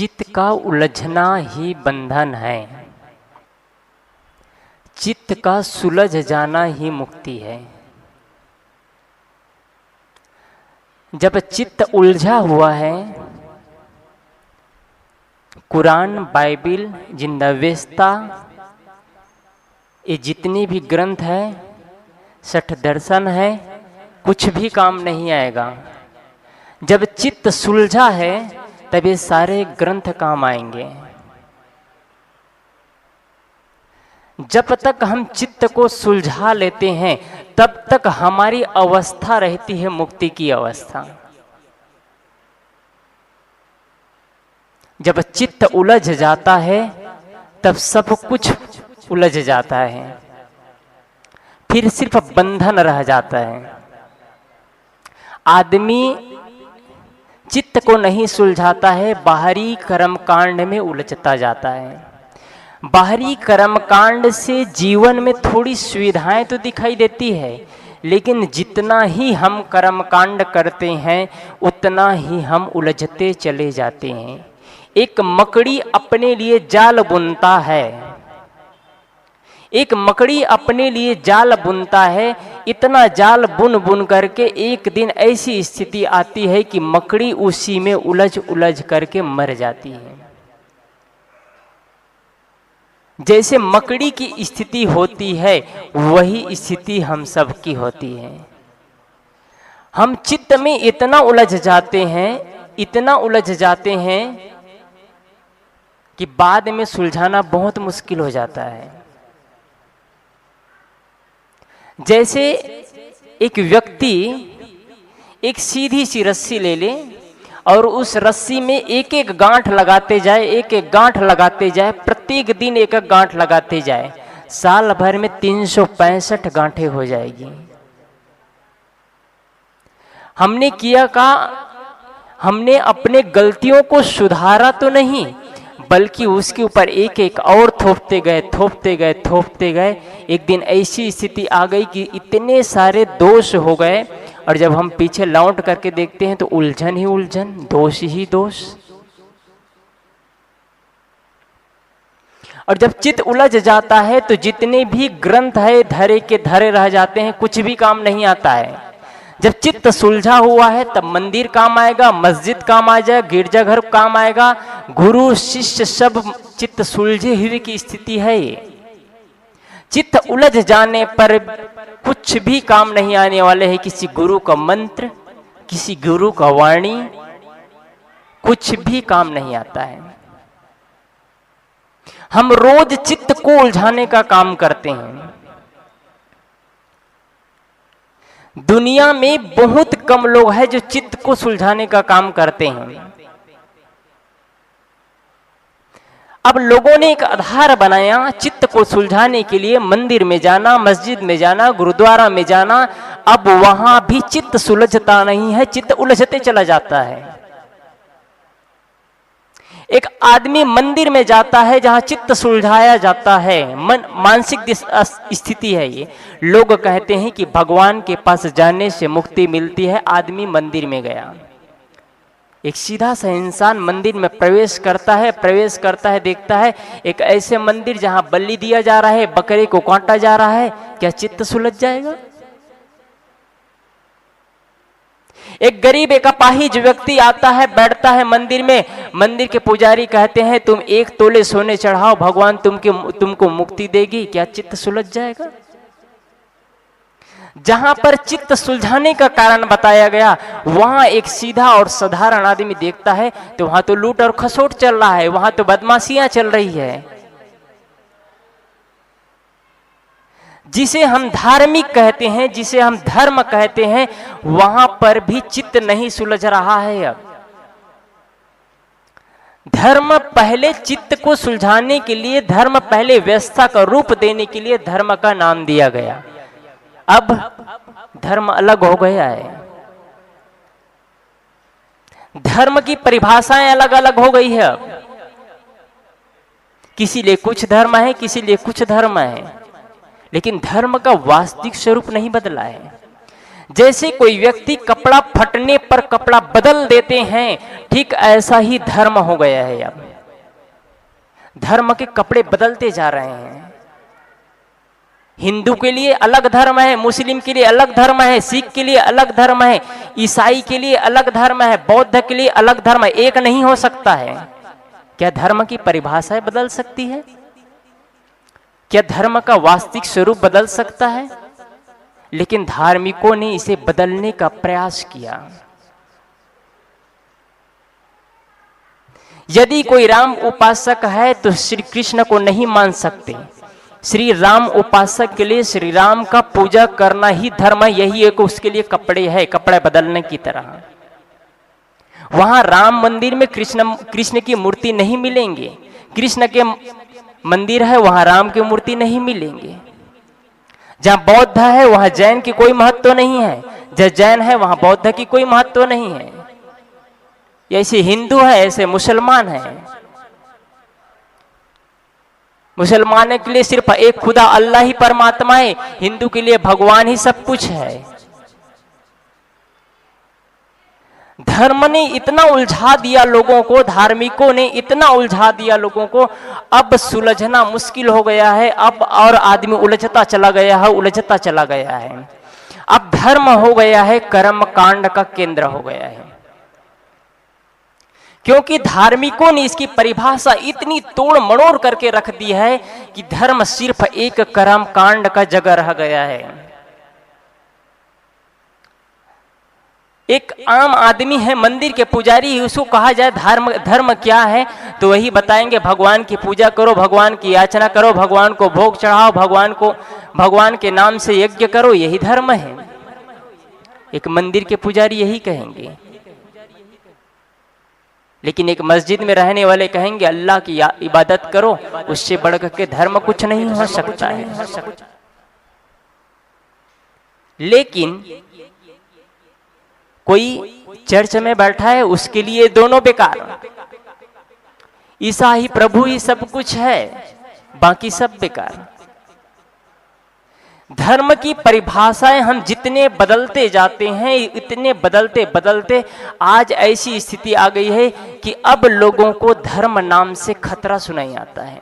चित्त का उलझना ही बंधन है, चित्त का सुलझ जाना ही मुक्ति है। जब चित्त उलझा हुआ है, कुरान, बाइबिल, जिंदावेस्ता, ये जितने भी ग्रंथ है, सठ दर्शन है, कुछ भी काम नहीं आएगा। जब चित्त सुलझा है तब ये सारे ग्रंथ काम आएंगे। जब तक हम चित्त को सुलझा लेते हैं तब तक हमारी अवस्था रहती है मुक्ति की अवस्था। जब चित्त उलझ जाता है तब सब कुछ उलझ जाता है, फिर सिर्फ बंधन रह जाता है। आदमी चित्त को नहीं सुलझाता है, बाहरी कर्मकांड में उलझता जाता है। बाहरी कर्मकांड से जीवन में थोड़ी सुविधाएं तो दिखाई देती है, लेकिन जितना ही हम कर्मकांड करते हैं उतना ही हम उलझते चले जाते हैं। एक मकड़ी अपने लिए जाल बुनता है, एक मकड़ी अपने लिए जाल बुनता है, इतना जाल बुन बुन करके एक दिन ऐसी स्थिति आती है कि मकड़ी उसी में उलझ उलझ करके मर जाती है। जैसे मकड़ी की स्थिति होती है वही स्थिति हम सब की होती है। हम चित्त में इतना उलझ जाते हैं, इतना उलझ जाते हैं कि बाद में सुलझाना बहुत मुश्किल हो जाता है। जैसे एक व्यक्ति एक सीधी सी रस्सी ले ले और उस रस्सी में एक एक गांठ लगाते जाए, एक एक गांठ लगाते जाए, प्रत्येक दिन एक एक गांठ लगाते जाए, साल भर में 365 गांठें हो जाएगी। हमने किया का, हमने अपने गलतियों को सुधारा तो नहीं, बल्कि उसके ऊपर एक एक और थोपते गए, थोपते गए, थोपते गए। एक दिन ऐसी स्थिति आ गई कि इतने सारे दोष हो गए, और जब हम पीछे लौट करके देखते हैं तो उलझन ही उलझन, दोष ही दोष। और जब चित्त उलझ जाता है तो जितने भी ग्रंथ है धरे के धरे रह जाते हैं, कुछ भी काम नहीं आता है। जब चित्त सुलझा हुआ है तब मंदिर काम आएगा, मस्जिद काम आ जाए, गिरजाघर काम आएगा, गुरु शिष्य सब चित्त सुलझे हुए की स्थिति है। चित्त उलझ जाने पर कुछ भी काम नहीं आने वाले हैं। किसी गुरु का मंत्र, किसी गुरु का वाणी, कुछ भी काम नहीं आता है। हम रोज चित्त को उलझाने का काम करते हैं। दुनिया में बहुत कम लोग हैं जो चित्त को सुलझाने का काम करते हैं। अब लोगों ने एक आधार बनाया चित्त को सुलझाने के लिए, मंदिर में जाना, मस्जिद में जाना, गुरुद्वारा में जाना। अब वहां भी चित्त सुलझता नहीं है, चित्त उलझते चला जाता है। एक आदमी मंदिर में जाता है जहां चित्त सुलझाया जाता है, मानसिक स्थिति है ये। लोग कहते हैं कि भगवान के पास जाने से मुक्ति मिलती है। आदमी मंदिर में गया, एक सीधा सा इंसान मंदिर में प्रवेश करता है, देखता है एक ऐसे मंदिर जहां बलि दिया जा रहा है, बकरे को काटा जा रहा है, क्या चित्त सुलझ जाएगा? एक गरीब, एक अपाहिज व्यक्ति आता है, बैठता है मंदिर में। मंदिर के पुजारी कहते हैं तुम 1 तोले सोने चढ़ाओ, भगवान तुमको मुक्ति देगी, क्या चित्त सुलझ जाएगा? जहां पर चित्त सुलझाने का कारण बताया गया, वहां एक सीधा और साधारण आदमी देखता है तो वहां तो लूट और खसोट चल रहा है, वहां तो बदमाशियां चल रही है। जिसे हम धार्मिक कहते हैं, जिसे हम धर्म कहते हैं, वहां पर भी चित्त नहीं सुलझ रहा है। अब धर्म पहले चित्त को सुलझाने के लिए, धर्म पहले व्यवस्था का रूप देने के लिए धर्म का नाम दिया गया। अब धर्म अलग हो गया है, धर्म की परिभाषाएं अलग अलग हो गई है। अब किसी लिए कुछ धर्म है, किसी लिए कुछ धर्म है, लेकिन धर्म का वास्तविक स्वरूप नहीं बदला है। जैसे कोई व्यक्ति कपड़ा फटने पर कपड़ा बदल देते हैं, ठीक ऐसा ही धर्म हो गया है। अब धर्म के कपड़े बदलते जा रहे हैं। हिंदू के लिए अलग धर्म है, मुस्लिम के लिए अलग धर्म है, सिख के लिए अलग धर्म है, ईसाई के लिए अलग धर्म है, बौद्ध के लिए अलग धर्म है। एक नहीं हो सकता है। क्या धर्म की परिभाषाएं बदल सकती है? क्या धर्म का वास्तविक स्वरूप बदल सकता है? लेकिन धार्मिकों ने इसे बदलने का प्रयास किया। यदि कोई राम उपासक है तो श्री कृष्ण को नहीं मान सकते। श्री राम उपासक के लिए श्री राम का पूजा करना ही धर्म है। यही एक उसके लिए कपड़े है, कपड़े बदलने की तरह। वहां राम मंदिर में कृष्ण की मूर्ति नहीं मिलेंगे। कृष्ण के मंदिर है, वहां राम की मूर्ति नहीं मिलेंगे। जहां बौद्ध है वहां जैन की कोई महत्व नहीं है, जहां जैन है वहां बौद्ध की कोई महत्व नहीं है। ऐसे हिंदू है, ऐसे मुसलमान है। मुसलमान के लिए सिर्फ एक खुदा अल्लाह ही परमात्मा है, हिंदू के लिए भगवान ही सब कुछ है। धर्म ने इतना उलझा दिया लोगों को, धार्मिकों ने इतना उलझा दिया लोगों को, अब सुलझना मुश्किल हो गया है। अब और आदमी उलझता चला गया है, उलझता चला गया है। अब धर्म हो गया है कर्म कांड का केंद्र हो गया है, क्योंकि धार्मिकों ने इसकी परिभाषा इतनी तोड़ मड़ोड़ करके रख दी है कि धर्म सिर्फ एक कर्म कांड का जगह रह गया है। एक आम आदमी है, मंदिर के पुजारी, उसको कहा जाए धर्म क्या है तो वही बताएंगे भगवान की पूजा करो, भगवान की याचना करो, भगवान को भोग चढ़ाओ, भगवान के नाम से यज्ञ करो, यही धर्म है। एक मंदिर के पुजारी यही कहेंगे। लेकिन एक मस्जिद में रहने वाले कहेंगे अल्लाह की इबादत करो, उससे बढ़कर के धर्म कुछ नहीं हो सकता है। लेकिन कोई चर्च में बैठा है, उसके लिए दोनों बेकार। ईसा ही प्रभु ही सब कुछ है, बाकी सब बेकार। धर्म की परिभाषाएं हम जितने बदलते जाते हैं, इतने बदलते बदलते आज ऐसी स्थिति आ गई है कि अब लोगों को धर्म नाम से खतरा सुनाई आता है।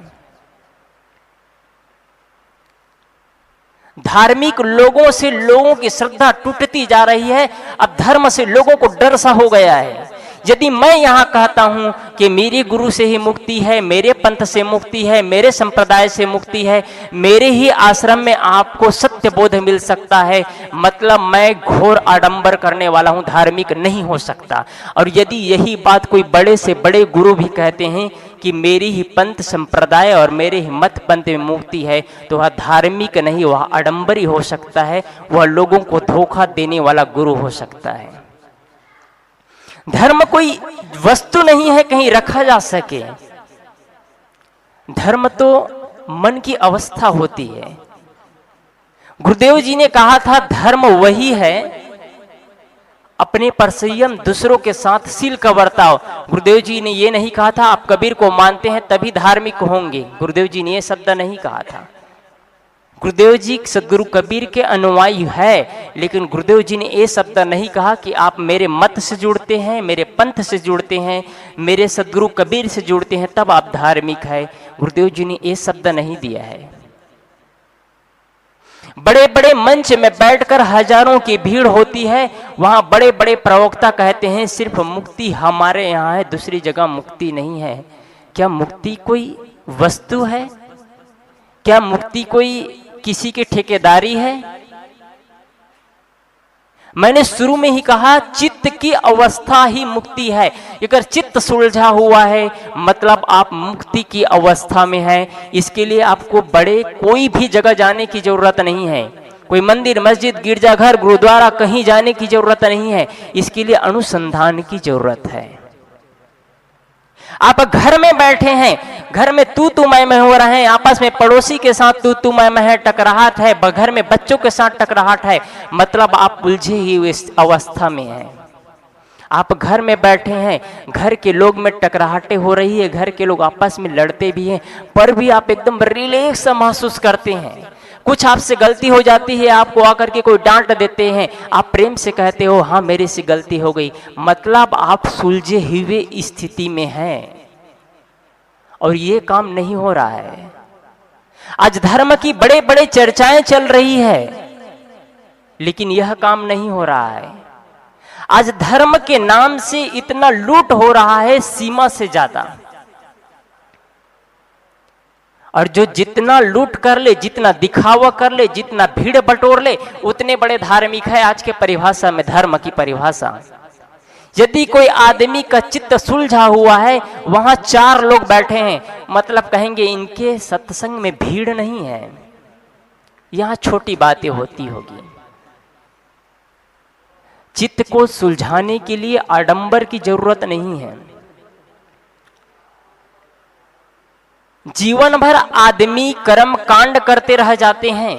धार्मिक लोगों से लोगों की श्रद्धा टूटती जा रही है। अब धर्म से लोगों को डर सा हो गया है। यदि मैं यहाँ कहता हूँ कि मेरे गुरु से ही मुक्ति है, मेरे पंथ से मुक्ति है, मेरे संप्रदाय से मुक्ति है, मेरे ही आश्रम में आपको सत्य बोध मिल सकता है, मतलब मैं घोर आडंबर करने वाला हूँ, धार्मिक नहीं हो सकता। और यदि यही बात कोई बड़े से बड़े गुरु भी कहते हैं कि मेरी ही पंथ संप्रदाय और मेरे ही मत पंथ में मुक्ति है, तो वह धार्मिक नहीं, वह आडंबरी हो सकता है, वह लोगों को धोखा देने वाला गुरु हो सकता है। धर्म कोई वस्तु नहीं है कहीं रखा जा सके। धर्म तो मन की अवस्था होती है। गुरुदेव जी ने कहा था धर्म वही है अपने पर संयम, दूसरों के साथ शील का बर्ताव। गुरुदेव जी ने ये नहीं कहा था आप कबीर को मानते हैं तभी धार्मिक होंगे। गुरुदेव जी ने ये शब्द नहीं कहा था। गुरुदेव जी सदगुरु कबीर के अनुयायी है, लेकिन गुरुदेव जी ने ये शब्द नहीं कहा कि आप मेरे मत से जुड़ते हैं, मेरे पंथ से जुड़ते हैं, मेरे सदगुरु कबीर से जुड़ते हैं तब आप धार्मिक है। गुरुदेव जी ने ये शब्द नहीं दिया है। बड़े बड़े मंच में बैठकर हजारों की भीड़ होती है, वहां बड़े बड़े प्रवक्ता कहते हैं सिर्फ मुक्ति हमारे यहाँ है, दूसरी जगह मुक्ति नहीं है। क्या मुक्ति कोई वस्तु है? क्या मुक्ति कोई किसी की ठेकेदारी है? मैंने शुरू में ही कहा चित्त की अवस्था ही मुक्ति है। अगर चित्त सुलझा हुआ है मतलब आप मुक्ति की अवस्था में हैं। इसके लिए आपको बड़े कोई भी जगह जाने की जरूरत नहीं है। कोई मंदिर, मस्जिद, गिरजाघर, गुरुद्वारा कहीं जाने की जरूरत नहीं है। इसके लिए अनुसंधान की जरूरत है। आप घर में बैठे हैं, घर में तू मैं हो रहे हैं, आपस में पड़ोसी के साथ तू मैं है, टकराहट है, घर में बच्चों के साथ टकराहट है, मतलब आप उलझे ही इस अवस्था में हैं। आप घर में बैठे हैं, घर के लोग में टकराहटें हो रही है, घर के लोग आपस में लड़ते भी हैं, पर भी आप एकदम रिलैक्स महसूस करते हैं। कुछ आपसे गलती हो जाती है, आपको आकर के कोई डांट देते हैं, आप प्रेम से कहते हो हाँ मेरे से गलती हो गई, मतलब आप सुलझे हुए स्थिति में हैं और ये काम नहीं हो रहा है। आज धर्म की बड़े बड़े चर्चाएं चल रही है, लेकिन यह काम नहीं हो रहा है। आज धर्म के नाम से इतना लूट हो रहा है सीमा से ज्यादा, और जो जितना लूट कर ले, जितना दिखावा कर ले, जितना भीड़ बटोर ले, उतने बड़े धार्मिक है। आज के परिभाषा में, धर्म की परिभाषा, यदि कोई आदमी का चित्त सुलझा हुआ है, वहां 4 लोग बैठे हैं, मतलब कहेंगे इनके सत्संग में भीड़ नहीं है, यहां छोटी बातें होती होगी। चित्त को सुलझाने के लिए आडंबर की जरूरत नहीं है। जीवन भर आदमी कर्म कांड करते रह जाते हैं।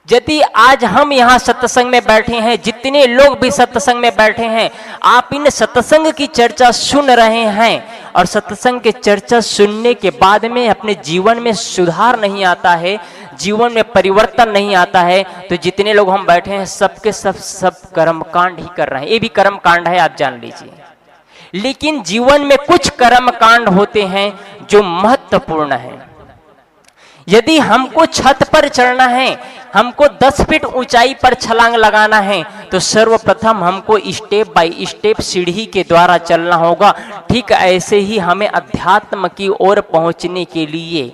यदि आज हम यहां सत्संग में बैठे हैं, जितने लोग भी सत्संग में बैठे हैं, आप इन सत्संग की चर्चा सुन रहे हैं और सत्संग की चर्चा सुनने के बाद में अपने जीवन में सुधार नहीं आता है, जीवन में परिवर्तन नहीं आता है, तो जितने लोग हम बैठे हैं सबके सब कर्म कांड ही कर रहे हैं। ये भी कर्म कांड है, आप जान लीजिए। लेकिन जीवन में कुछ कर्म कांड होते हैं जो महत्वपूर्ण है। यदि हमको छत पर चढ़ना है, हमको 10 फीट ऊंचाई पर छलांग लगाना है, तो सर्वप्रथम हमको स्टेप बाय स्टेप सीढ़ी के द्वारा चलना होगा। ठीक ऐसे ही हमें अध्यात्म की ओर पहुंचने के लिए,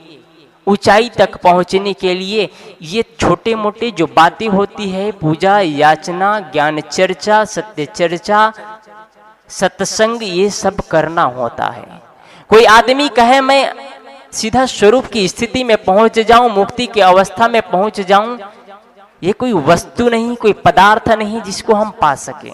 ऊंचाई तक पहुंचने के लिए, ये छोटे मोटे जो बातें होती है, पूजा, याचना, ज्ञान चर्चा, सत्य चर्चा, सत्संग, ये सब करना होता है। कोई आदमी कहे मैं सीधा स्वरूप की स्थिति में पहुंच जाऊं, मुक्ति की अवस्था में पहुंच जाऊं, ये कोई वस्तु नहीं, कोई पदार्थ नहीं जिसको हम पा सके।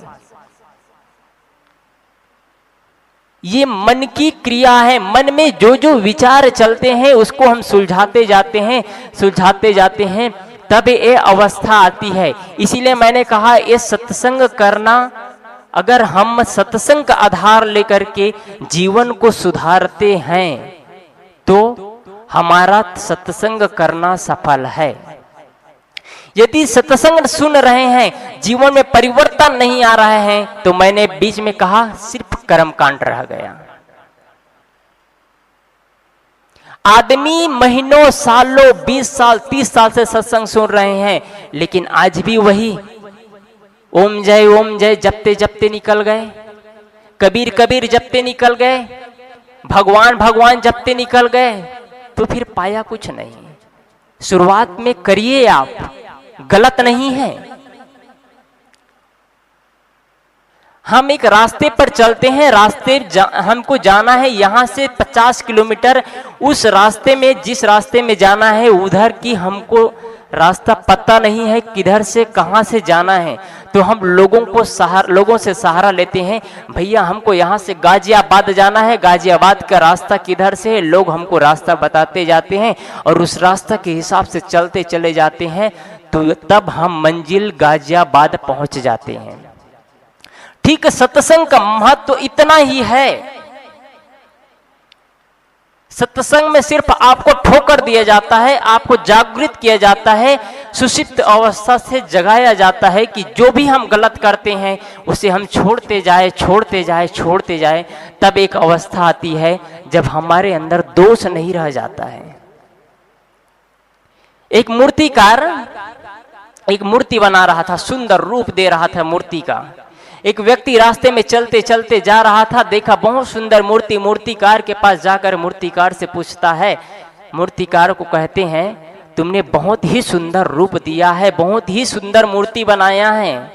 ये मन की क्रिया है। मन में जो जो विचार चलते हैं उसको हम सुलझाते जाते हैं, तब ये अवस्था आती है। इसीलिए मैंने कहा ये सत्संग करना, अगर हम सत्संग का आधार लेकर के जीवन को सुधारते हैं तो हमारा सत्संग करना सफल है। यदि सत्संग सुन रहे हैं, जीवन में परिवर्तन नहीं आ रहा है, तो मैंने बीच में कहा सिर्फ कर्मकांड रह गया। आदमी महीनों, सालों, 20 साल, 30 साल से सत्संग सुन रहे हैं, लेकिन आज भी वही ओम जय जपते जपते निकल गए, कबीर जपते निकल गए, भगवान जपते निकल गए, तो फिर पाया कुछ नहीं। शुरुआत में करिए, आप गलत नहीं है। हम एक रास्ते पर चलते हैं, हमको जाना है यहां से 50 किलोमीटर, उस रास्ते में, जिस रास्ते में जाना है उधर की हमको रास्ता पता नहीं है, किधर से कहां से जाना है, तो हम लोगों से सहारा लेते हैं। भैया हमको यहाँ से गाजियाबाद जाना है, गाजियाबाद का रास्ता किधर से है, लोग हमको रास्ता बताते जाते हैं और उस रास्ता के हिसाब से चलते चले जाते हैं, तो तब हम मंजिल गाजियाबाद पहुंच जाते हैं। ठीक सत्संग का महत्व तो इतना ही है। सत्संग में सिर्फ आपको ठोकर दिया जाता है, आपको जागृत किया जाता है, सुषिप्त अवस्था से जगाया जाता है कि जो भी हम गलत करते हैं उसे हम छोड़ते जाए। तब एक अवस्था आती है जब हमारे अंदर दोष नहीं रह जाता है। एक मूर्तिकार एक मूर्ति बना रहा था, सुंदर रूप दे रहा था मूर्ति का। एक व्यक्ति रास्ते में चलते चलते जा रहा था, देखा बहुत सुंदर मूर्ति, मूर्तिकार के पास जाकर मूर्तिकार से पूछता है, मूर्तिकार को कहते हैं तुमने बहुत ही सुंदर रूप दिया है, बहुत ही सुंदर मूर्ति बनाया है,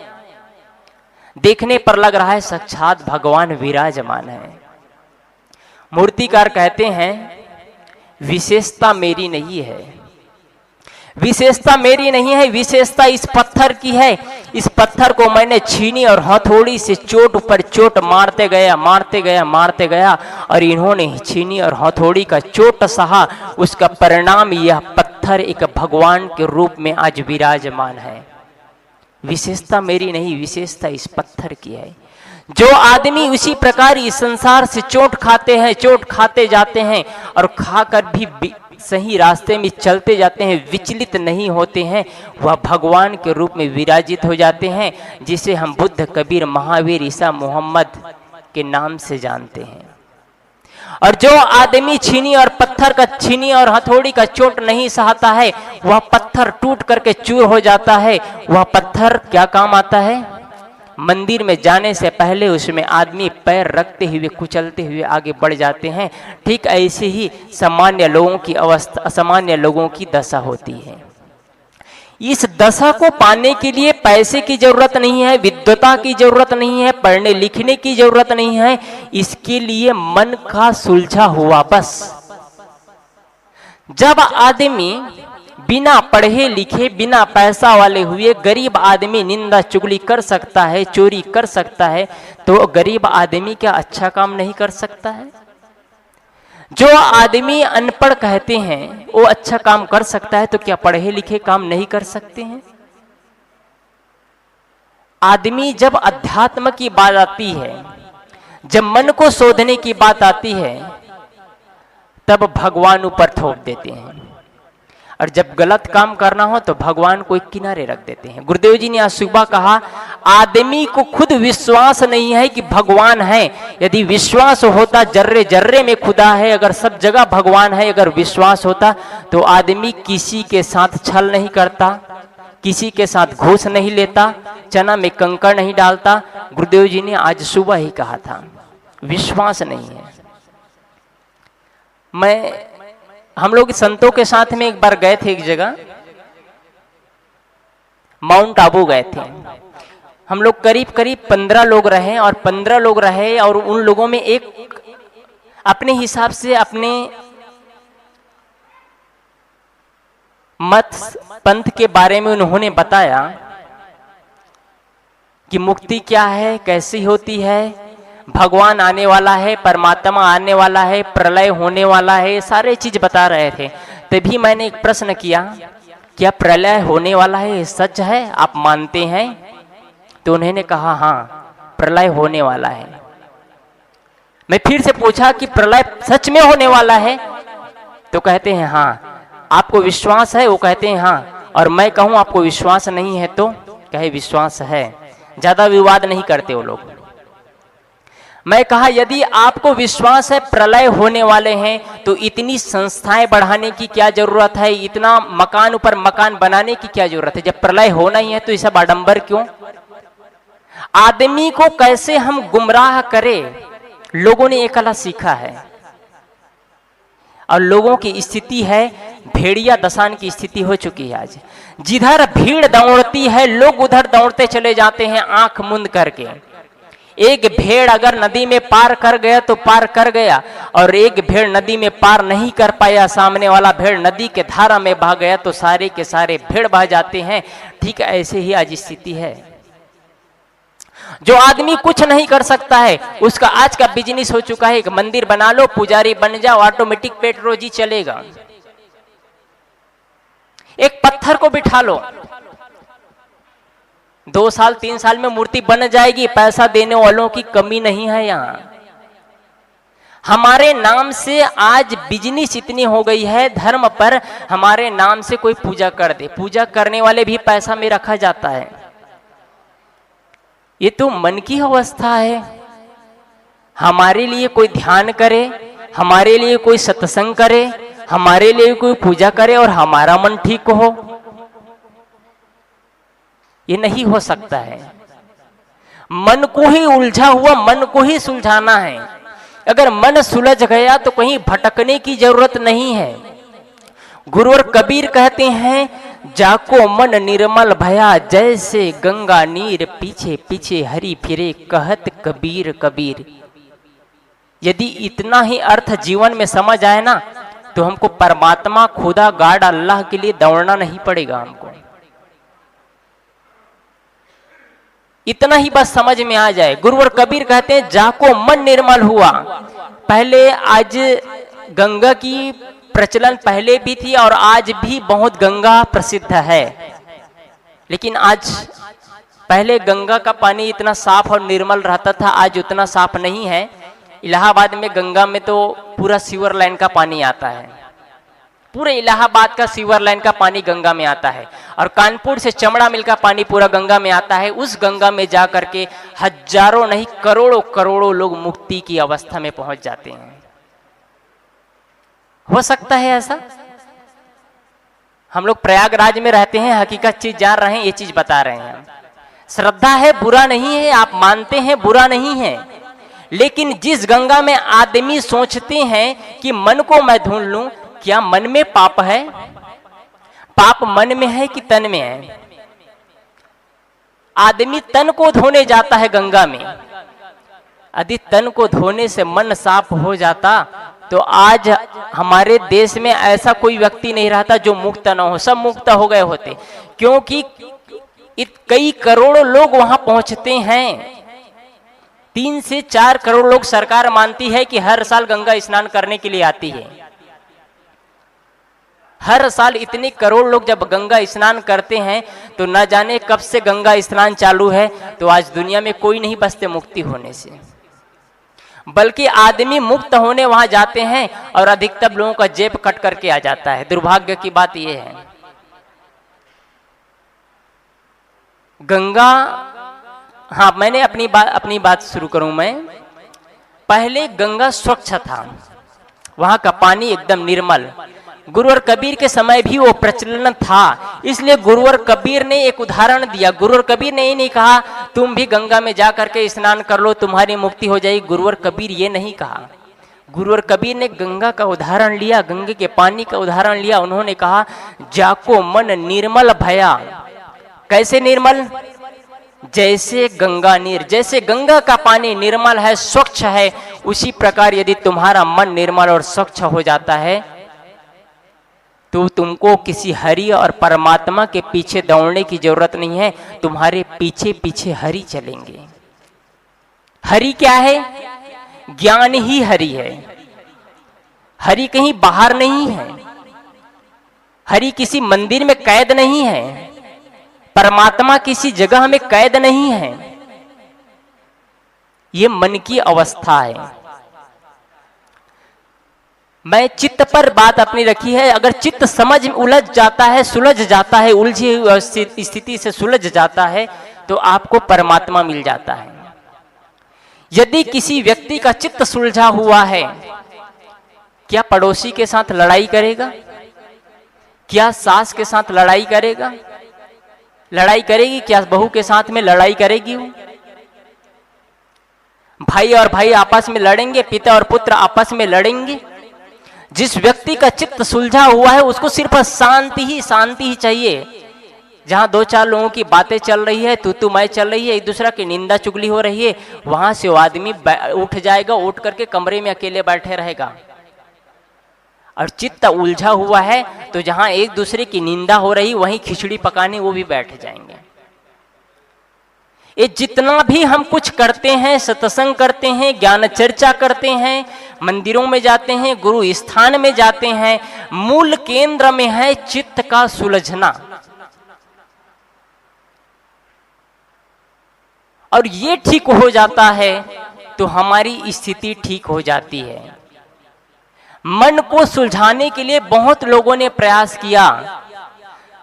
देखने पर लग रहा है साक्षात भगवान विराजमान है। मूर्तिकार कहते हैं विशेषता मेरी नहीं है, विशेषता मेरी नहीं है, विशेषता इस पत्थर की है। इस पत्थर को मैंने छीनी और हथौड़ी से चोट ऊपर चोट मारते गया और इन्होंने छीनी और हथौड़ी का चोट सहा, उसका परिणाम यह पत्थर एक भगवान के रूप में आज विराजमान है। विशेषता मेरी नहीं, विशेषता इस पत्थर की है। जो आदमी उसी प्रकार इस संसार से चोट खाते हैं, चोट खाते जाते हैं और खाकर भी सही रास्ते में चलते जाते हैं, विचलित नहीं होते हैं, वह भगवान के रूप में विराजित हो जाते हैं, जिसे हम बुद्ध, कबीर, महावीर, ईसा, मोहम्मद के नाम से जानते हैं। और जो आदमी छीनी और पत्थर का, छीनी और हथौड़ी का चोट नहीं सहता है, वह पत्थर टूट करके चूर हो जाता है। वह पत्थर क्या काम आता है? मंदिर में जाने से पहले उसमें आदमी पैर रखते हुए, कुचलते हुए आगे बढ़ जाते हैं। ठीक ऐसे ही सामान्य लोगों की अवस्था, असामान्य लोगों की दशा होती है। इस दशा को पाने के लिए पैसे की जरूरत नहीं है, विद्वता की जरूरत नहीं है, पढ़ने लिखने की जरूरत नहीं है। इसके लिए मन का सुलझा हुआ बस। जब आदमी बिना पढ़े लिखे, बिना पैसा वाले हुए गरीब आदमी निंदा चुगली कर सकता है, चोरी कर सकता है, तो गरीब आदमी क्या अच्छा काम नहीं कर सकता है? जो आदमी अनपढ़ कहते हैं वो अच्छा काम कर सकता है, तो क्या पढ़े लिखे काम नहीं कर सकते हैं? आदमी जब अध्यात्म की बात आती है, जब मन को शोधने की बात आती है, तब भगवान ऊपर थोप देते हैं, और जब गलत काम करना हो तो भगवान को एक किनारे रख देते हैं। गुरुदेव जी ने आज सुबह कहा, आदमी को खुद विश्वास नहीं है कि भगवान है। यदि विश्वास होता, जर्रे जर्रे में खुदा है, अगर सब जगह भगवान है, अगर विश्वास होता तो आदमी किसी के साथ छल नहीं करता, किसी के साथ घूस नहीं लेता, चना में कंकड़ नहीं डालता। गुरुदेव जी ने आज सुबह ही कहा था, विश्वास नहीं है। हम लोग संतों के साथ में एक बार गए थे, एक जगह माउंट आबू गए थे। हम लोग करीब करीब 15 लोग रहे, और 15 लोग रहे, और उन लोगों में एक अपने हिसाब से अपने मत पंथ के बारे में उन्होंने बताया कि मुक्ति क्या है, कैसी होती है, भगवान आने वाला है, परमात्मा आने वाला है, प्रलय होने वाला है, सारे चीज बता रहे थे। तभी मैंने एक प्रश्न किया, क्या प्रलय होने वाला है, सच है, आप मानते हैं? तो उन्होंने कहा हाँ, प्रलय होने वाला है। मैं फिर से पूछा कि प्रलय सच में होने वाला है? तो कहते हैं हाँ। आपको विश्वास है? वो कहते हैं हाँ। और मैं कहूं आपको विश्वास नहीं है तो कहे विश्वास है। ज्यादा विवाद नहीं करते वो लोग। मैं कहा यदि आपको विश्वास है प्रलय होने वाले हैं, तो इतनी संस्थाएं बढ़ाने की क्या जरूरत है, इतना मकान ऊपर मकान बनाने की क्या जरूरत है? जब प्रलय होना ही है तो ये सब आडंबर क्यों? आदमी को कैसे हम गुमराह करें, लोगों ने एक कला सीखा है। और लोगों की स्थिति है भेड़िया दशान की स्थिति हो चुकी है आज। जिधर भीड़ दौड़ती है लोग उधर दौड़ते चले जाते हैं आंख मूंद करके। एक भेड़ अगर नदी में पार कर गया तो पार कर गया, और एक भेड़ नदी में पार नहीं कर पाया, सामने वाला भेड़ नदी के धारा में बह गया, तो सारे के सारे भेड़ बह जाते हैं। ठीक ऐसे ही आज स्थिति है। जो आदमी कुछ नहीं कर सकता है उसका आज का बिजनेस हो चुका है, एक मंदिर बना लो, पुजारी बन जाओ, ऑटोमेटिक पेट रोजी चलेगा। एक पत्थर को बिठा लो, 2 साल 3 साल में मूर्ति बन जाएगी। पैसा देने वालों की कमी नहीं है यहाँ। हमारे नाम से आज बिजनेस इतनी हो गई है, धर्म पर हमारे नाम से कोई पूजा कर दे, पूजा करने वाले भी पैसा में रखा जाता है। ये तो मन की अवस्था है। हमारे लिए कोई ध्यान करे, हमारे लिए कोई सत्संग करे, हमारे लिए कोई पूजा करे और हमारा मन ठीक हो, ये नहीं हो सकता है। मन को ही उलझा हुआ मन को ही सुलझाना है। अगर मन सुलझ गया तो कहीं भटकने की जरूरत नहीं है। गुरुवर कबीर कहते हैं, जाको मन निर्मल भया जैसे गंगा नीर, पीछे पीछे हरि फिरे कहत कबीर कबीर। यदि इतना ही अर्थ जीवन में समझ आए ना, तो हमको परमात्मा, खुदा, गाड, अल्लाह के लिए दौड़ना नहीं पड़ेगा। हमको इतना ही बस समझ में आ जाए। गुरुवर कबीर कहते हैं, जाको मन निर्मल हुआ। पहले आज गंगा की प्रचलन पहले भी थी और आज भी बहुत गंगा प्रसिद्ध है, लेकिन आज पहले गंगा का पानी इतना साफ और निर्मल रहता था, आज उतना साफ नहीं है। इलाहाबाद में गंगा में तो पूरा सीवर लाइन का पानी आता है, पूरे इलाहाबाद का सीवर लाइन का पानी गंगा में आता है, और कानपुर से चमड़ा मिल का पानी पूरा गंगा में आता है। उस गंगा में जा करके हजारों नहीं करोड़ों करोड़ों लोग मुक्ति की अवस्था में पहुंच जाते हैं। हो सकता है ऐसा? हम लोग प्रयागराज में रहते हैं, हकीकत चीज जान रहे हैं, ये चीज बता रहे हैं। श्रद्धा है, बुरा नहीं है, आप मानते हैं, बुरा नहीं है। लेकिन जिस गंगा में आदमी सोचते हैं कि मन को मैं धुल लूं, क्या मन में पाप है? पाप मन में है कि तन में है? आदमी तन को धोने जाता है गंगा में। यदि तन को धोने से मन साफ हो जाता तो आज हमारे देश में ऐसा कोई व्यक्ति नहीं रहता जो मुक्त न हो, सब मुक्त हो गए होते। क्योंकि कई करोड़ों लोग वहां पहुंचते हैं। 3 से 4 करोड़ लोग सरकार मानती है कि हर साल गंगा स्नान करने के लिए आती है। हर साल इतने करोड़ लोग जब गंगा स्नान करते हैं तो न जाने कब से गंगा स्नान चालू है। तो आज दुनिया में कोई नहीं बचते मुक्ति होने से, बल्कि आदमी मुक्त होने वहां जाते हैं और अधिकतर लोगों का जेब कट करके आ जाता है। दुर्भाग्य की बात यह है। गंगा, हाँ मैंने अपनी बात शुरू करूं मैं। पहले गंगा स्वच्छ था, वहां का पानी एकदम निर्मल। गुरुवर कबीर के समय भी वो प्रचलन था, इसलिए गुरुवर कबीर ने एक उदाहरण दिया। गुरुवर कबीर ने ये नहीं कहा तुम भी गंगा में जा करके स्नान कर लो तुम्हारी मुक्ति हो जाएगी। गुरुवर कबीर ये नहीं कहा। गुरुवर कबीर ने गंगा का उदाहरण लिया, गंगे के पानी का उदाहरण लिया। उन्होंने कहा जाको मन निर्मल भया। कैसे निर्मल? जैसे गंगा नीर, जैसे गंगा का पानी निर्मल है, स्वच्छ है, उसी प्रकार यदि तुम्हारा मन निर्मल और स्वच्छ हो जाता है तो तुमको किसी हरि और परमात्मा के पीछे दौड़ने की जरूरत नहीं है, तुम्हारे पीछे पीछे हरि चलेंगे। हरि क्या है? ज्ञान ही हरि है। हरि कहीं बाहर नहीं है, हरि किसी मंदिर में कैद नहीं है, परमात्मा किसी जगह में कैद नहीं है। ये मन की अवस्था है। मैं चित्त पर बात अपनी रखी है। अगर चित्त समझ उलझ जाता है, सुलझ जाता है, उलझी हुई स्थिति से सुलझ जाता है तो आपको परमात्मा मिल जाता है। यदि किसी व्यक्ति का चित्त सुलझा हुआ है, क्या पड़ोसी के साथ लड़ाई करेगा? क्या सास के साथ लड़ाई करेगा? लड़ाई करेगी? क्या बहू के साथ में लड़ाई करेगी? भाई और भाई आपस में लड़ेंगे, पिता और पुत्र आपस में लड़ेंगे। जिस व्यक्ति का चित्त सुलझा हुआ है उसको सिर्फ शांति ही चाहिए। जहां 2-4 लोगों की बातें चल रही है, तू मैं चल रही है, एक दूसरे की निंदा चुगली हो रही है, वहां से वो आदमी उठ जाएगा, उठ करके कमरे में अकेले बैठे रहेगा। और चित्त उलझा हुआ है तो जहां एक दूसरे की निंदा हो रही वहीं खिचड़ी पकाने वो भी बैठ जाएंगे। ये जितना भी हम कुछ करते हैं, सत्संग करते हैं, ज्ञान चर्चा करते हैं, मंदिरों में जाते हैं, गुरु स्थान में जाते हैं, मूल केंद्र में है चित्त का सुलझना। और ये ठीक हो जाता है तो हमारी स्थिति ठीक हो जाती है। मन को सुलझाने के लिए बहुत लोगों ने प्रयास किया।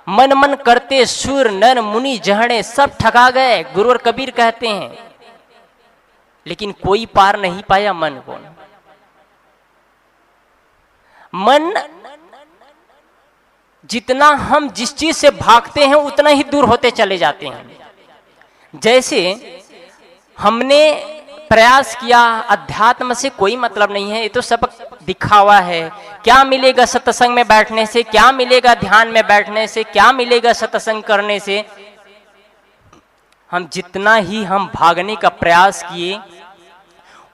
मन करते सुर नर मुनि जहणे सब ठगा गए, गुरुवर कबीर कहते हैं, लेकिन कोई पार नहीं पाया मन को। मन जितना हम जिस चीज से भागते हैं उतना ही दूर होते चले जाते हैं। जैसे हमने प्रयास किया, अध्यात्म से कोई मतलब नहीं है, ये तो सब दिखावा है। क्या मिलेगा सत्संग में बैठने से? क्या मिलेगा ध्यान में बैठने से? क्या मिलेगा सत्संग करने से? हम जितना ही हम भागने का प्रयास किए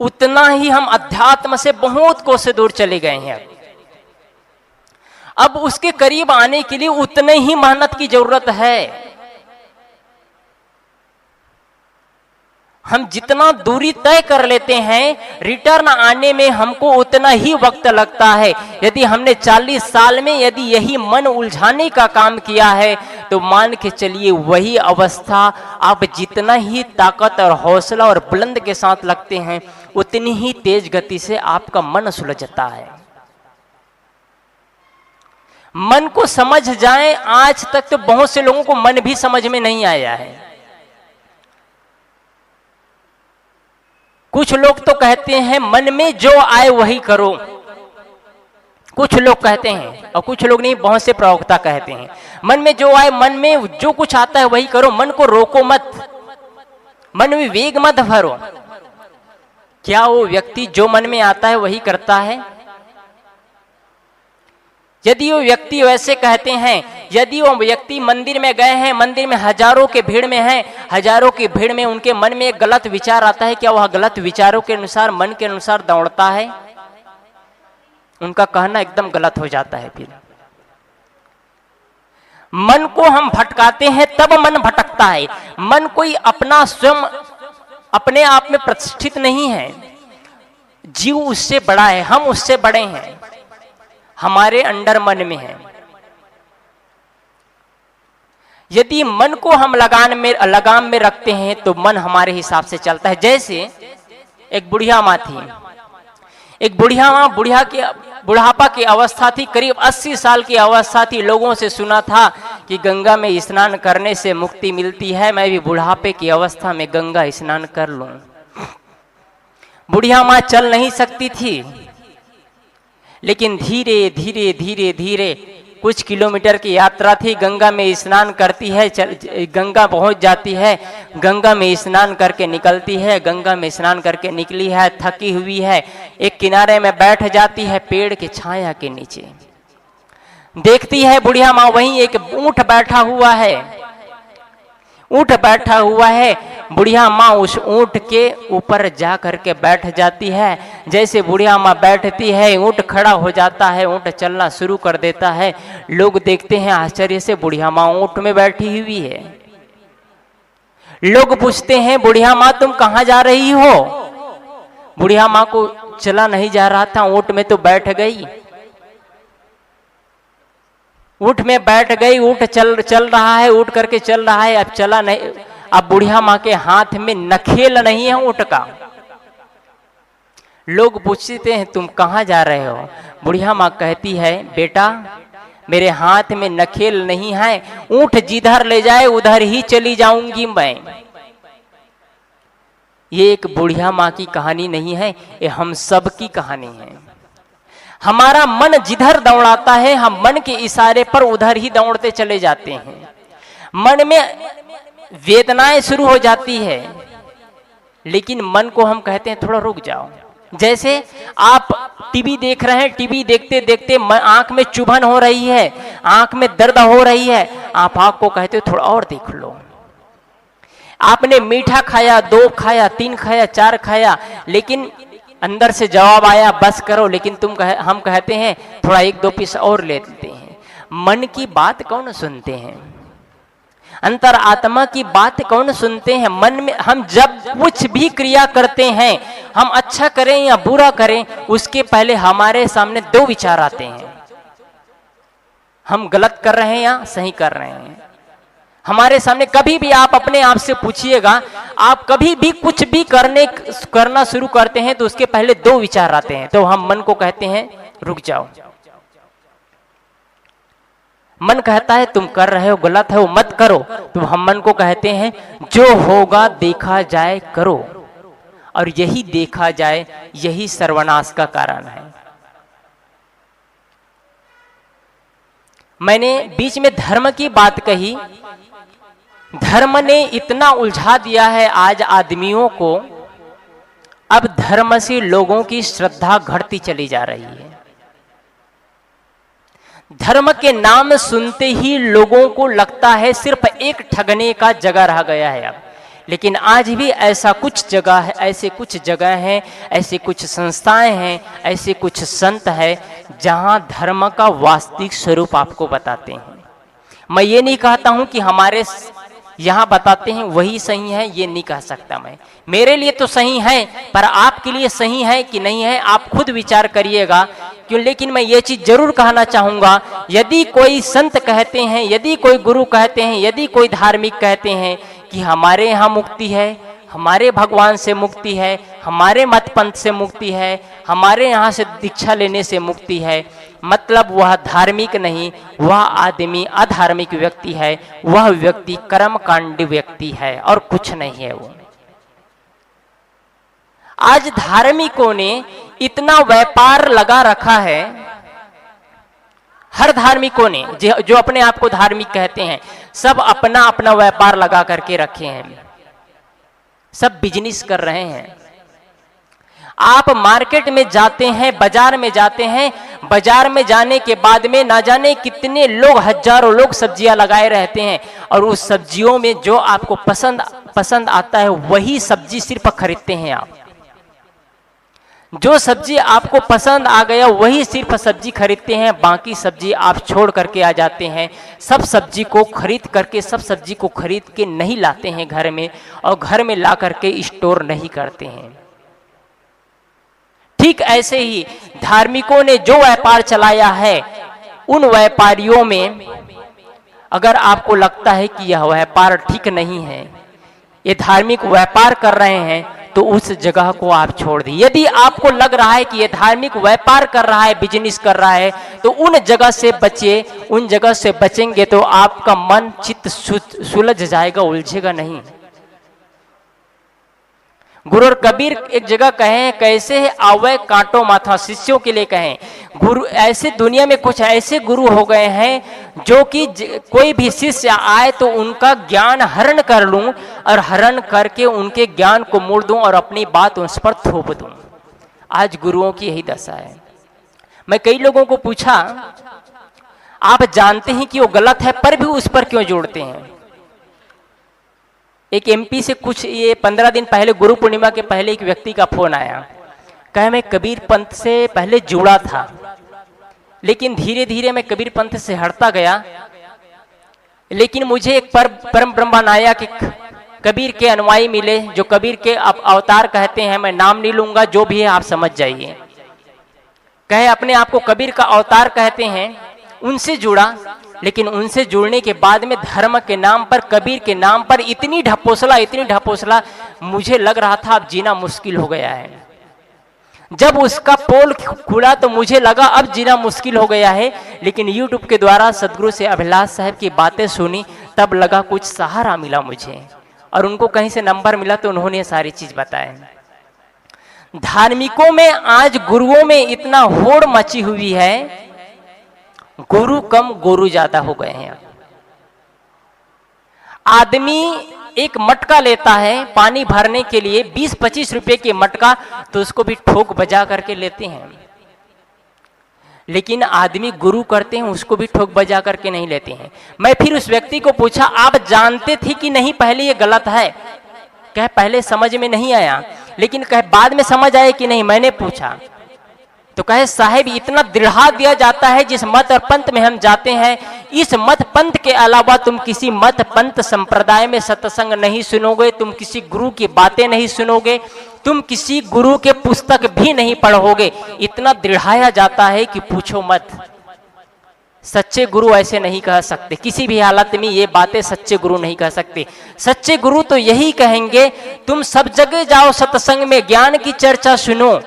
उतना ही हम अध्यात्म से बहुत कोस दूर चले गए हैं। अब उसके करीब आने के लिए उतने ही मेहनत की जरूरत है। हम जितना दूरी तय कर लेते हैं रिटर्न आने में हमको उतना ही वक्त लगता है। यदि हमने 40 साल में यदि यही मन उलझाने का काम किया है तो मान के चलिए वही अवस्था आप जितना ही ताकत और हौसला और बुलंद के साथ लगते हैं उतनी ही तेज गति से आपका मन सुलझता है। मन को समझ जाए, आज तक तो बहुत से लोगों को मन भी समझ में नहीं आया है। कुछ लोग तो कहते हैं मन में जो आए वही करो, कुछ लोग कहते हैं, और कुछ लोग नहीं, बहुत से प्रवक्ता कहते हैं मन में जो आए, मन में जो कुछ आता है वही करो, मन को रोको मत, मन में वेग मत भरो। क्या वो व्यक्ति जो मन में आता है वही करता है? यदि वो व्यक्ति वैसे कहते हैं, यदि वो व्यक्ति मंदिर में गए हैं, मंदिर में हजारों के भीड़ में हैं, हजारों की भीड़ में उनके मन में एक गलत विचार आता है, क्या वह गलत विचारों के अनुसार, मन के अनुसार दौड़ता है? उनका कहना एकदम गलत हो जाता है। फिर मन को हम भटकाते हैं तब मन भटकता है। मन कोई अपना स्वयं अपने आप में प्रतिष्ठित नहीं है, जीव उससे बड़ा है, हम उससे बड़े हैं, हमारे अंडर मन में है। यदि मन को हम लगाम में रखते हैं तो मन हमारे हिसाब से चलता है। जैसे एक बुढ़िया माँ थी, एक बुढ़िया माँ, बुढ़ापा की अवस्था थी, करीब 80 साल की अवस्था थी। लोगों से सुना था कि गंगा में स्नान करने से मुक्ति मिलती है, मैं भी बुढ़ापे की अवस्था में गंगा स्नान कर लूं। बुढ़िया माँ चल नहीं सकती थी, लेकिन धीरे धीरे धीरे धीरे कुछ किलोमीटर की यात्रा थी, गंगा में स्नान करती है, गंगा पहुंच जाती है, गंगा में स्नान करके निकलती है, गंगा में स्नान करके निकली है, थकी हुई है, एक किनारे में बैठ जाती है पेड़ की छाया के नीचे। देखती है बुढ़िया माँ वहीं एक ऊंट बैठा हुआ है, ऊंट बैठा हुआ है। बुढ़िया माँ उस ऊंट के ऊपर जा करके बैठ जाती है। जैसे बुढ़िया माँ बैठती है ऊंट खड़ा हो जाता है, ऊंट चलना शुरू कर देता है। लोग देखते हैं आश्चर्य से, बुढ़िया माँ ऊंट में बैठी हुई है। लोग पूछते हैं बुढ़िया माँ तुम कहाँ जा रही हो? बुढ़िया माँ को चला नहीं जा रहा था, ऊंट में तो बैठ गई, ऊंट में बैठ गई, ऊंट चल रहा है, ऊंट करके चल रहा है, अब चला नहीं। अब बुढ़िया माँ के हाथ में नखेल नहीं है ऊंट का। लोग पूछते हैं तुम कहाँ जा रहे हो? बुढ़िया माँ कहती है बेटा मेरे हाथ में नखेल नहीं है, ऊंट जिधर ले जाए उधर ही चली जाऊंगी मैं। ये एक बुढ़िया माँ की कहानी नहीं है, ये हम सब की कहानी है। हमारा मन जिधर दौड़ाता है हम मन के इशारे पर उधर ही दौड़ते चले जाते हैं। मन में वेदनाएं शुरू हो जाती है, लेकिन मन को हम कहते हैं थोड़ा रुक जाओ। जैसे आप टीवी देख रहे हैं, टीवी देखते देखते आंख में चुभन हो रही है, आंख में दर्द हो रही है, आप आंख को कहते हो थोड़ा और देख लो। आपने मीठा खाया, 2 खाया, 3 खाया, 4 खाया, लेकिन अंदर से जवाब आया बस करो, लेकिन हम कहते हैं थोड़ा 1-2 पीस और ले लेते हैं। मन की बात कौन सुनते हैं? अंतर आत्मा की बात कौन सुनते हैं? मन में हम जब कुछ भी क्रिया करते हैं, हम अच्छा करें या बुरा करें, उसके पहले हमारे सामने 2 विचार आते हैं, हम गलत कर रहे हैं या सही कर रहे हैं। हमारे सामने कभी भी आप अपने आप से पूछिएगा, आप कभी भी कुछ भी करना शुरू करते हैं तो उसके पहले 2 विचार आते हैं, तो हम मन को कहते हैं रुक जाओ। मन कहता है तुम कर रहे हो गलत है, वो मत करो, तो हम मन को कहते हैं जो होगा देखा जाए करो, और यही देखा जाए यही सर्वनाश का कारण है। मैंने बीच में धर्म की बात कही, धर्म ने इतना उलझा दिया है आज आदमियों को, अब धर्म से लोगों की श्रद्धा घटती चली जा रही है। धर्म के नाम सुनते ही लोगों को लगता है सिर्फ एक ठगने का जगह रह गया है अब। लेकिन आज भी ऐसा कुछ जगह है, ऐसे कुछ जगह हैं, ऐसे कुछ संस्थाएं हैं, ऐसे कुछ संत हैं जहां धर्म का वास्तविक स्वरूप आपको बताते हैं। मैं ये नहीं कहता हूं कि हमारे यहाँ बताते हैं वही सही है, ये नहीं कह सकता मैं। मेरे लिए तो सही है, पर आपके लिए सही है कि नहीं है आप खुद विचार करिएगा। क्यों? लेकिन मैं ये चीज जरूर कहना चाहूंगा, यदि कोई संत कहते हैं, यदि कोई गुरु कहते हैं, यदि कोई धार्मिक कहते हैं कि हमारे यहाँ मुक्ति है, हमारे भगवान से मुक्ति है, हमारे मत पंथ से मुक्ति है, हमारे यहाँ से दीक्षा लेने से मुक्ति है, मतलब वह धार्मिक नहीं, वह आदमी अधार्मिक व्यक्ति है, वह व्यक्ति कर्मकांडी व्यक्ति है और कुछ नहीं है वो। आज धार्मिकों ने इतना व्यापार लगा रखा है, हर धार्मिकों ने जो अपने आप को धार्मिक कहते हैं, सब अपना अपना व्यापार लगा करके रखे हैं, सब बिजनेस कर रहे हैं। आप मार्केट में जाते हैं, बाजार में जाते हैं, बाजार में जाने के बाद में ना जाने कितने लोग, हजारों लोग सब्जियां लगाए रहते हैं, और उस सब्जियों में जो आपको पसंद आता है वही सब्जी सिर्फ खरीदते हैं आप। जो सब्जी आपको पसंद आ गया वही सिर्फ सब्जी खरीदते हैं, बाकी सब्जी आप छोड़ करके आ जाते हैं। सब सब्जी को खरीद के नहीं लाते हैं घर में, और घर में ला करके स्टोर नहीं करते हैं। ठीक ऐसे ही धार्मिकों ने जो व्यापार चलाया है, उन व्यापारियों में अगर आपको लगता है कि यह व्यापार ठीक नहीं है, ये धार्मिक व्यापार कर रहे हैं, तो उस जगह को आप छोड़ दी। यदि आपको लग रहा है कि ये धार्मिक व्यापार कर रहा है, बिजनेस कर रहा है, तो उन जगह से बचिए। उन जगह से बचेंगे तो आपका मन चित्त सुलझ जाएगा, उलझेगा नहीं। गुरु और कबीर एक जगह कहे, कैसे है आवे कांटो माथा, शिष्यों के लिए कहें। गुरु ऐसे दुनिया में कुछ ऐसे गुरु हो गए हैं जो कि कोई भी शिष्य आए तो उनका ज्ञान हरण कर लूं, और हरण करके उनके ज्ञान को मोड़ दूं और अपनी बात उस पर थोप दूं। आज गुरुओं की यही दशा है। मैं कई लोगों को पूछा, आप जानते हैं कि वो गलत है, पर भी उस पर क्यों जोड़ते हैं? एक एमपी से कुछ ये 15 दिन पहले, गुरु पूर्णिमा के पहले, एक व्यक्ति का फोन आया, कहे मैं कबीर पंथ से पहले जुड़ा था, लेकिन धीरे धीरे मैं कबीर पंथ से हटता गया, लेकिन मुझे एक परम ब्रह्म नायक कबीर के अनुयायी मिले, जो कबीर के अवतार कहते हैं, मैं नाम नहीं लूंगा, जो भी है आप समझ जाइए। कहे अपने आप को कबीर का अवतार कहते हैं, उनसे जुड़ा, लेकिन उनसे जुड़ने के बाद में धर्म के नाम पर, कबीर के नाम पर इतनी ढपोसला, मुझे लग रहा था अब जीना मुश्किल हो गया है। जब उसका पोल खुला तो मुझे लगा अब जीना मुश्किल हो गया है, लेकिन यूट्यूब के द्वारा सदगुरु से अभिलाष साहब की बातें सुनी, तब लगा कुछ सहारा मिला मुझे, और उनको कहीं से नंबर मिला तो उन्होंने सारी चीज बताए। धार्मिकों में आज गुरुओं में इतना होड़ मची हुई है, गुरु कम गुरु ज्यादा हो गए हैं। आदमी एक मटका लेता है पानी भरने के लिए, 20-25 रुपए के मटका, तो उसको भी ठोक बजा करके लेते हैं। लेकिन आदमी गुरु करते हैं, उसको भी ठोक बजा करके नहीं लेते हैं। मैं फिर उस व्यक्ति को पूछा, आप जानते थे कि नहीं पहले ये गलत है? कह पहले समझ में नहीं आया, लेकिन कह बाद में समझ आया कि नहीं? मैंने पूछा तो कहे साहिब इतना दृढ़ा दिया जाता है, जिस मत और पंथ में हम जाते हैं, इस मत पंथ के अलावा तुम किसी मत पंथ संप्रदाय में सत्संग नहीं सुनोगे, तुम किसी गुरु की बातें नहीं सुनोगे, तुम किसी गुरु के पुस्तक भी नहीं पढ़ोगे। इतना दृढ़ाया जाता है कि पूछो मत। सच्चे गुरु ऐसे नहीं कह सकते, किसी भी हालत में ये बातें सच्चे गुरु नहीं कह सकते। सच्चे गुरु तो यही कहेंगे, तुम सब जगह जाओ सत्संग में, ज्ञान की चर्चा सुनो,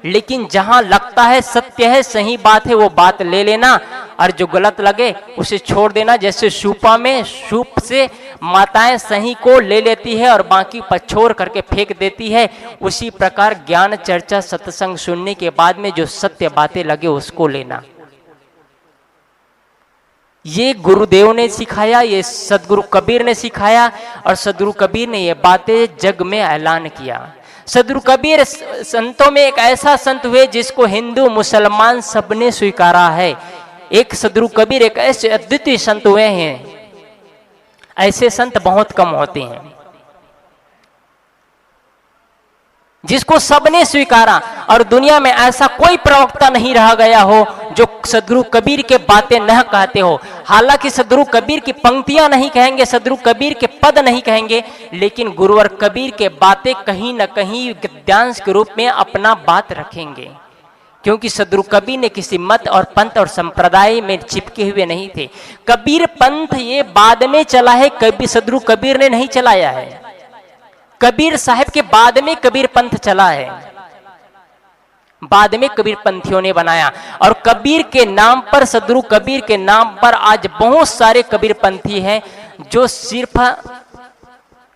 लेकिन जहां लगता है सत्य है, सही बात है, वो बात ले लेना, और जो गलत लगे उसे छोड़ देना। जैसे सूपा में सूप से माताएं सही को ले लेती है और बाकी पछोड़ करके फेंक देती है, उसी प्रकार ज्ञान चर्चा सत्संग सुनने के बाद में जो सत्य बातें लगे उसको लेना। ये गुरुदेव ने सिखाया, ये सदगुरु कबीर ने सिखाया, और सदगुरु कबीर ने ये बातें जग में ऐलान किया। सदगुरु कबीर संतों में एक ऐसा संत हुए जिसको हिंदू मुसलमान सबने स्वीकारा है। एक सदगुरु कबीर एक ऐसे अद्वितीय संत हुए हैं, ऐसे संत बहुत कम होते हैं। जिसको सबने स्वीकारा, और दुनिया में ऐसा कोई प्रवक्ता नहीं रह गया हो जो सदगुरु कबीर के बातें न कहते हो। हालांकि सदगुरु कबीर की पंक्तियां नहीं कहेंगे, सदगुरु कबीर के पद नहीं कहेंगे, लेकिन गुरुवर कबीर के बातें कहीं न कहीं गद्यांश के रूप में अपना बात रखेंगे, क्योंकि सदगुरु कबीर ने किसी मत और पंथ और संप्रदाय में चिपके हुए नहीं थे। कबीर पंथ ये बाद में चला है, कभी सदगुरु कबीर ने नहीं चलाया है। कबीर साहब के बाद में कबीर पंथ चला है, बाद में कबीर पंथियों ने बनाया। और कबीर के नाम पर, सदगुरु कबीर के नाम पर आज बहुत सारे कबीर पंथी हैं जो सिर्फ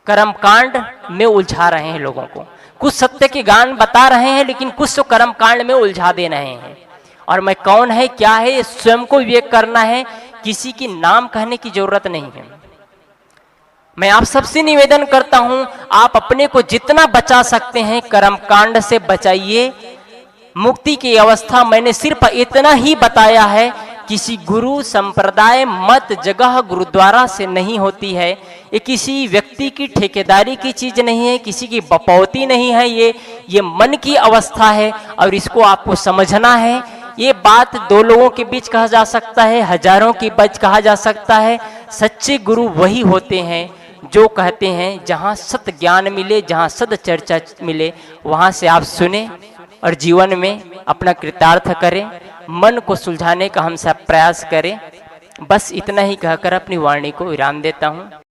कर्मकांड में उलझा रहे हैं लोगों को। कुछ सत्य के गान बता रहे हैं, लेकिन कुछ तो कर्मकांड में उलझा दे रहे हैं। और मैं कौन है, क्या है, ये स्वयं को विवेक करना है, किसी की नाम कहने की जरूरत नहीं है। मैं आप सबसे निवेदन करता हूं, आप अपने को जितना बचा सकते हैं कर्मकांड से बचाइए। मुक्ति की अवस्था मैंने सिर्फ इतना ही बताया है, किसी गुरु संप्रदाय मत जगह गुरुद्वारा से नहीं होती है। ये किसी व्यक्ति की ठेकेदारी की चीज नहीं है, किसी की बपौती नहीं है, ये मन की अवस्था है और इसको आपको समझना है। ये बात दो लोगों के बीच कहा जा सकता है, हजारों के बीच कहा जा सकता है। सच्चे गुरु वही होते हैं जो कहते हैं जहां सत ज्ञान मिले, जहां सद चर्चा मिले, वहां से आप सुने और जीवन में अपना कृतार्थ करें, मन को सुलझाने का हम सब प्रयास करें। बस इतना ही कहकर अपनी वाणी को विराम देता हूं।